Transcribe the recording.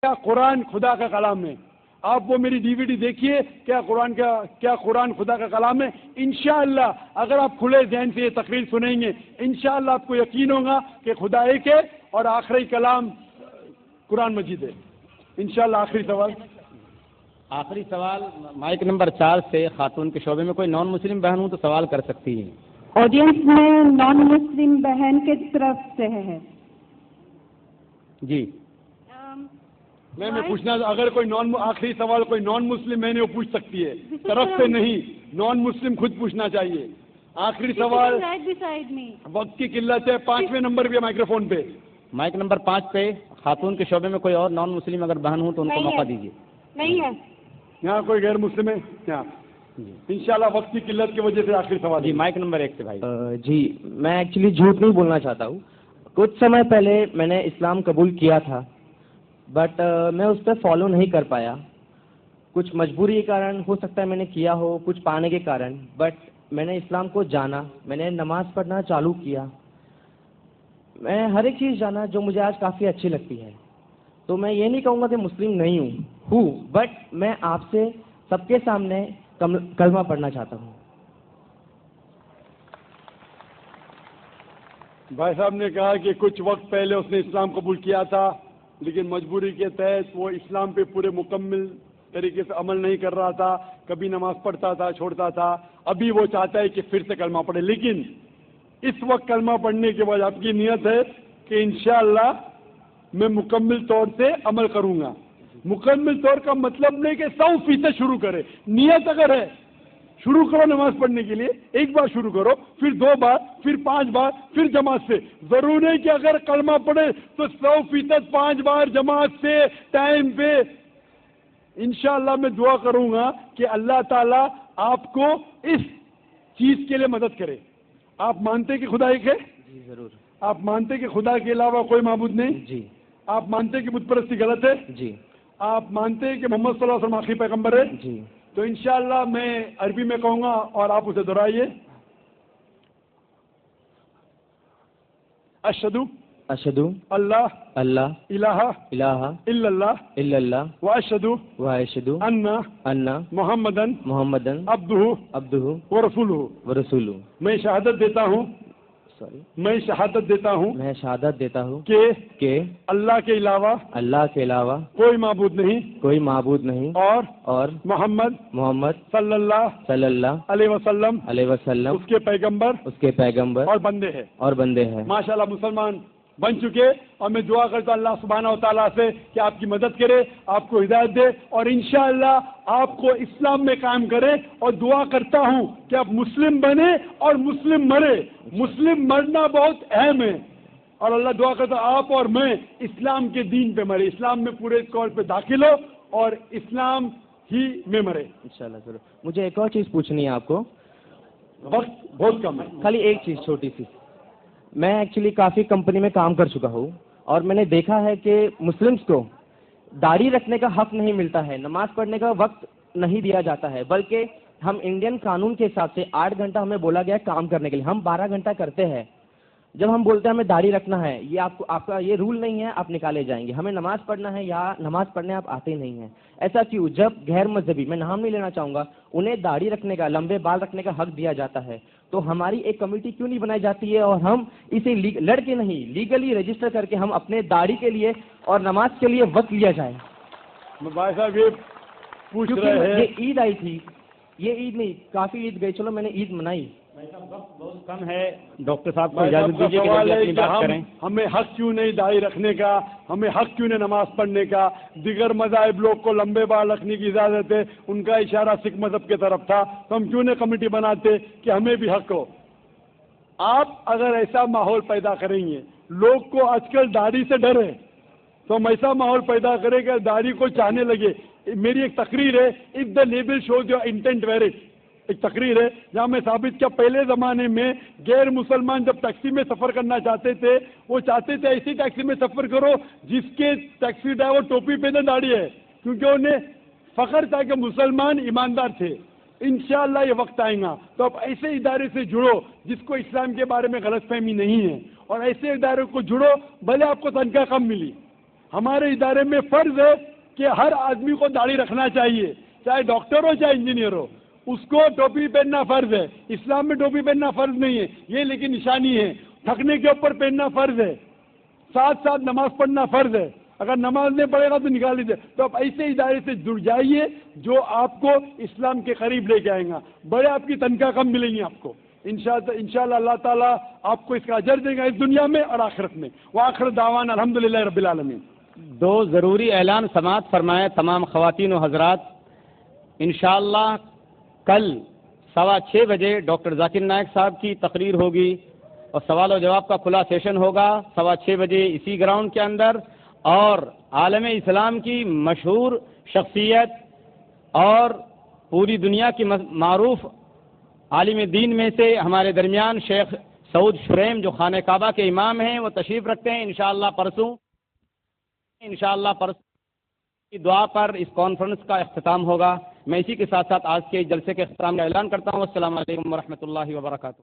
کیا قرآن خدا کا کلام ہے؟ آپ وہ میری DVD دیکھیے، کیا قرآن خدا کا کلام ہے؟ انشاءاللہ اگر آپ کھلے ذہن سے یہ تقریر سنیں گے، انشاءاللہ آپ کو یقین ہوگا کہ خدا ایک ہے اور آخری کلام قرآن مجید ہے انشاءاللہ۔ آخری سوال مائک نمبر 4 سے، خاتون کے شعبے میں کوئی نان مسلم بہن ہوں تو سوال کر سکتی ہیں۔ آڈینس میں نان مسلم بہن کے طرف سے ہے جی میں پوچھنا، اگر کوئی آخری سوال کوئی نان مسلم ہے وہ پوچھ سکتی ہے، طرف سے نہیں، نان مسلم خود پوچھنا چاہیے۔ آخری سوال، وقت کی قلت ہے، 5ویں نمبر بھی مائکروفون پہ، مائک نمبر 5 پہ خاتون کے شعبے میں کوئی اور نان مسلم اگر بہن ہوں تو ان کو موقع دیجیے۔ نہیں ہے یہاں کوئی غیر مسلم ہے کیا؟ انشاءاللہ وقت کی قلت کی وجہ سے آخری سوال۔ جی مائک نمبر 1 سے بھائی۔ جی میں ایکچولی جھوٹ نہیں بولنا چاہتا ہوں، کچھ سمے پہلے میں نے اسلام قبول کیا تھا، بٹ میں اس پہ فالو نہیں کر پایا، کچھ مجبوری کے کارن، ہو سکتا ہے میں نے کیا ہو کچھ پانے کے کارن، بٹ میں نے اسلام کو جانا، میں نے نماز پڑھنا چالو کیا، میں ہر ایک چیز جانا جو مجھے آج کافی اچھی لگتی ہے۔ تو میں یہ نہیں کہوں گا کہ مسلم نہیں ہوں، بٹ میں آپ سے سب کے سامنے کلمہ پڑھنا چاہتا ہوں۔ بھائی صاحب نے کہا کہ کچھ وقت پہلے اس نے اسلام قبول کیا تھا، لیکن مجبوری کے تحت وہ اسلام پہ پورے مکمل طریقے سے عمل نہیں کر رہا تھا، کبھی نماز پڑھتا تھا چھوڑتا تھا، ابھی وہ چاہتا ہے کہ پھر سے کلمہ پڑھے۔ لیکن اس وقت کلمہ پڑھنے کے بعد آپ کی نیت ہے کہ انشاءاللہ میں مکمل طور سے عمل کروں گا۔ مکمل طور کا مطلب نہیں کہ 100% شروع کرے، نیت اگر ہے شروع کرو نماز پڑھنے کے لیے، ایک بار شروع کرو، پھر 2 بار، پھر 5 بار، پھر جماعت سے۔ ضروری نہیں کہ اگر کلمہ پڑھے تو 100% 5 بار جماعت سے ٹائم پہ۔ انشاءاللہ میں دعا کروں گا کہ اللہ تعالیٰ آپ کو اس چیز کے لیے مدد کرے۔ آپ مانتے کہ خدا ایک ہے؟ جی ضرور۔ آپ مانتے کہ خدا کے علاوہ کوئی معبود نہیں؟ جی۔ آپ مانتے کہ بت پرستی غلط ہے؟ جی۔ آپ مانتے کہ محمد صلی اللہ علیہ وسلم آخری پیغمبر ہے؟ جی۔ تو انشاءاللہ میں عربی میں کہوں گا اور آپ اسے دہرائیے۔ اشہدو اللہ الہ الا اللہ واشہدو ان محمدن عبدہ ورسولہ۔ میں شہادت دیتا ہوں کہ اللہ کے علاوہ کوئی معبود نہیں اور محمد صلی اللہ علیہ وسلم اس کے پیغمبر اور بندے ہیں۔ ماشاءاللہ مسلمان بن چکے، اور میں دعا کرتا ہوں اللہ سبحانہ و تعالیٰ سے کہ آپ کی مدد کرے، آپ کو ہدایت دے، اور انشاءاللہ آپ کو اسلام میں قائم کرے، اور دعا کرتا ہوں کہ آپ مسلم بنے اور مسلم مرے۔ مسلم مرنا بہت اہم ہے، اور اللہ دعا کرتا ہوں آپ اور میں اسلام کے دین پہ مرے، اسلام میں پورے طور پہ داخل ہو اور اسلام ہی میں مرے انشاءاللہ ضرور۔ مجھے ایک اور چیز پوچھنی ہے آپ کو، وقت بہت کم ہے، خالی ایک چیز چھوٹی سی۔ میں ایکچولی کافی کمپنی میں کام کر چکا ہوں، اور میں نے دیکھا ہے کہ مسلمس کو داڑھی رکھنے کا حق نہیں ملتا ہے، نماز پڑھنے کا وقت نہیں دیا جاتا ہے، بلکہ ہم انڈین قانون کے حساب سے 8 گھنٹہ ہمیں بولا گیا ہے کام کرنے کے لیے، ہم 12 گھنٹہ کرتے ہیں۔ جب ہم بولتے ہیں ہمیں داڑھی رکھنا ہے، یہ آپ کا یہ رول نہیں ہے، آپ نکالے جائیں گے۔ ہمیں نماز پڑھنا ہے، یا نماز پڑھنے آپ آتے ہی نہیں ہیں۔ ایسا کیوں؟ جب غیر مذہبی، میں نام نہیں لینا چاہوں گا، انہیں داڑھی رکھنے کا، لمبے بال رکھنے کا حق دیا جاتا ہے، تو ہماری ایک کمیٹی کیوں نہیں بنائی جاتی ہے، اور ہم اسے لڑ کے نہیں، لیگلی رجسٹر کر کے ہم اپنے داڑھی کے لیے اور نماز کے لیے وقت لیا جائے؟ بھائی صاحب یہ پوچھ رہے ہیں، یہ عید آئی تھی، یہ عید نہیں، کافی عید گئی، چلو میں نے عید منائی۔ وقت بہت کم ہے، ڈاکٹر صاحب کو اجازت دیجیے کہ اپنی بات کریں۔ ہمیں حق کیوں نہیں داڑھی رکھنے کا، ہمیں حق کیوں نہیں نماز پڑھنے کا؟ دیگر مذاہب لوگ کو لمبے بال رکھنے کی اجازت ہے، ان کا اشارہ سکھ مذہب کی طرف تھا، تو ہم کیوں نہیں کمیٹی بناتے کہ ہمیں بھی حق ہو؟ آپ اگر ایسا ماحول پیدا کریں گے، لوگ کو آج کل داڑھی سے ڈر ہے، تو ہم ایسا ماحول پیدا کریں کہ داڑھی کو چاہنے لگے۔ میری ایک تقریر ہے، if the label shows your intent wear it, ایک تقریر ہے جہاں میں ثابت کیا پہلے زمانے میں غیر مسلمان جب ٹیکسی میں سفر کرنا چاہتے تھے، وہ چاہتے تھے ایسی ٹیکسی میں سفر کرو جس کے ٹیکسی ڈرائیور ٹوپی پہنے داڑھی ہے، کیونکہ انہیں فخر تھا کہ مسلمان ایماندار تھے۔ انشاءاللہ یہ وقت آئے گا تو آپ ایسے ادارے سے جڑو جس کو اسلام کے بارے میں غلط فہمی نہیں ہے، اور ایسے ادارے کو جڑو بھلے آپ کو تنخواہ کم ملی، ہمارے ادارے میں فرض ہے کہ ہر آدمی کو داڑھی رکھنا چاہیے، چاہے ڈاکٹر ہو چاہے انجینئر ہو، اس کو ٹوپی پہننا فرض ہے۔ اسلام میں ٹوپی پہننا فرض نہیں ہے، یہ لیکن نشانی ہے۔ تھکنے کے اوپر پہننا فرض ہے، ساتھ ساتھ نماز پڑھنا فرض ہے۔ اگر نماز نہیں پڑھے گا تو نکال لیجیے۔ تو آپ ایسے ادارے سے جڑ جائیے جو آپ کو اسلام کے قریب لے کے آئیں گا، بڑے آپ کی تنخواہ کم ملیں گی آپ کو۔ انشاءاللہ اللہ تعالیٰ آپ کو اس کا اجر دے گا اس دنیا میں اور آخرت میں۔ وآخر دعوانا الحمدللہ رب العالمین۔ دو ضروری اعلان سماعت فرمائے تمام خواتین و حضرات۔ انشاءاللہ کل 6:15 بجے ڈاکٹر ذاکر نائک صاحب کی تقریر ہوگی اور سوال و جواب کا کھلا سیشن ہوگا 6:15 بجے اسی گراؤنڈ کے اندر، اور عالم اسلام کی مشہور شخصیت اور پوری دنیا کی معروف عالم دین میں سے ہمارے درمیان شیخ سعود شریم جو خانہ کعبہ کے امام ہیں وہ تشریف رکھتے ہیں۔ انشاءاللہ پرسوں کی دعا پر اس کانفرنس کا اختتام ہوگا۔ میں اسی کے ساتھ ساتھ آج کے جلسے کے اختتام کا اعلان کرتا ہوں۔ السلام علیکم ورحمۃ اللہ وبرکاتہ۔